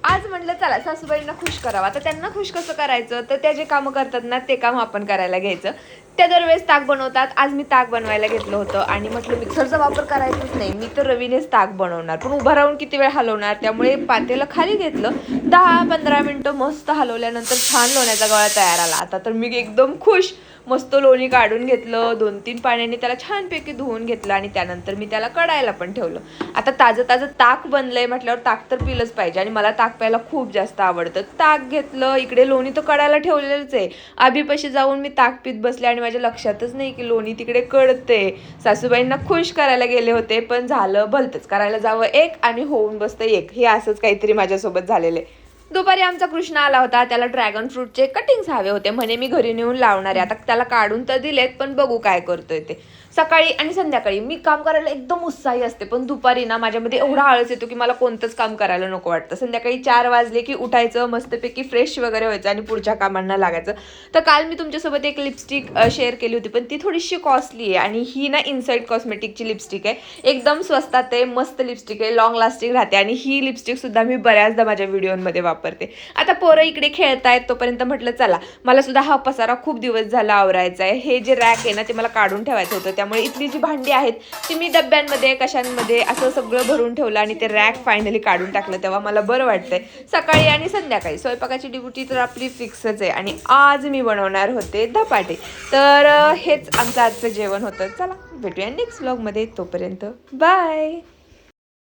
आज म्हटलं चला सासूबाईंना खुश करावं. आता त्यांना खुश कसं करायचं, तर त्या जे कामं करतात ना ते काम आपण करायला घ्यायचं. त्या दरवेळेस ताक बनवतात, आज मी ताक बनवायला घेतलं होतं आणि म्हटलं मिक्सरचा वापर करायचाच नाही, मी तर रवीनेच ताक बनवणार. पण उभं राहून किती वेळ हलवणार, त्यामुळे पातेलं खाली घेतलं, 10-15 मिनटं मस्त हलवल्यानंतर छान लोण्याचा गोळा तयार आला. आता तर मी एकदम खुश. मस्त लोणी काढून घेतलं, 2-3 पाण्याने त्याला छानपैकी धुवून घेतलं आणि त्यानंतर मी त्याला कढायला पण ठेवलं. आता ताजं ताजं ताक बनलंय म्हटल्यावर ताक तर पिलंच पाहिजे आणि मला ताक प्यायला खूप जास्त आवडतं. ताक घेतलं, इकडे लोणी तर कढायला ठेवलेलंच आहे. आभीपाशी जाऊन मी ताक पीत बसले आणि माझ्या लक्षातच नाही की लोणी तिकडे कढते. सासूबाईंना खुश करायला गेले होते, पण झालं भलतंच. करायला जावं एक आणि होऊन बसतं एक. हे असंच काहीतरी माझ्यासोबत झालेलं आहे. दुपारी आमचा कृष्ण आला होता, त्याला ड्रॅगन फ्रूटचे कटिंग्स हवे होते, म्हणे मी घरी नेऊन लावणार आहे. आता त्याला काढून तर दिलेत, पण बघू काय करतोय ते. सकाळी आणि संध्याकाळी मी काम करायला एकदम उत्साही असते, पण दुपारी ना माझ्यामध्ये एवढा आळस येतो की मला कोणतंच काम करायला नको वाटतं. संध्याकाळी 4 वाजले की उठायचं, मस्तपैकी फ्रेश वगैरे व्हायचं आणि पुढच्या कामांना लागायचं. तर काल मी तुमच्यासोबत एक लिपस्टिक शेअर केली होती, पण ती थोडीशी कॉस्टली आहे आणि ही ना इनसाइड कॉस्मेटिकची लिपस्टिक आहे. एकदम स्वस्तात आहे, मस्त लिपस्टिक आहे, लॉंग लास्टिंग राहते आणि ही लिपस्टिक सुद्धा मी बऱ्याचदा माझ्या व्हिडिओमध्ये वापरते. आता पोरं इकडे खेळतायत, तोपर्यंत म्हटलं चला मला सुद्धा हा पसारा खूप दिवस झाला आवरायचा आहे. हे जे रॅक आहे ना ते मला काढून ठेवायचं होतं, त्यामुळे इथली जी भांडी आहेत ती मी डब्यांमध्ये कशांमध्ये असं सगळं भरून ठेवलं आणि ते रॅक फायनली काढून टाकलं. तेव्हा मला बरं वाटतंय. सकाळी आणि संध्याकाळी स्वयंपाकाची ड्युटी तर आपली फिक्सच आहे आणि आज मी बनवणार होते धपाटे. तर हेच आमचं आजचं जेवण होतं. चला भेटूया नेक्स्ट व्लॉगमध्ये, तोपर्यंत बाय.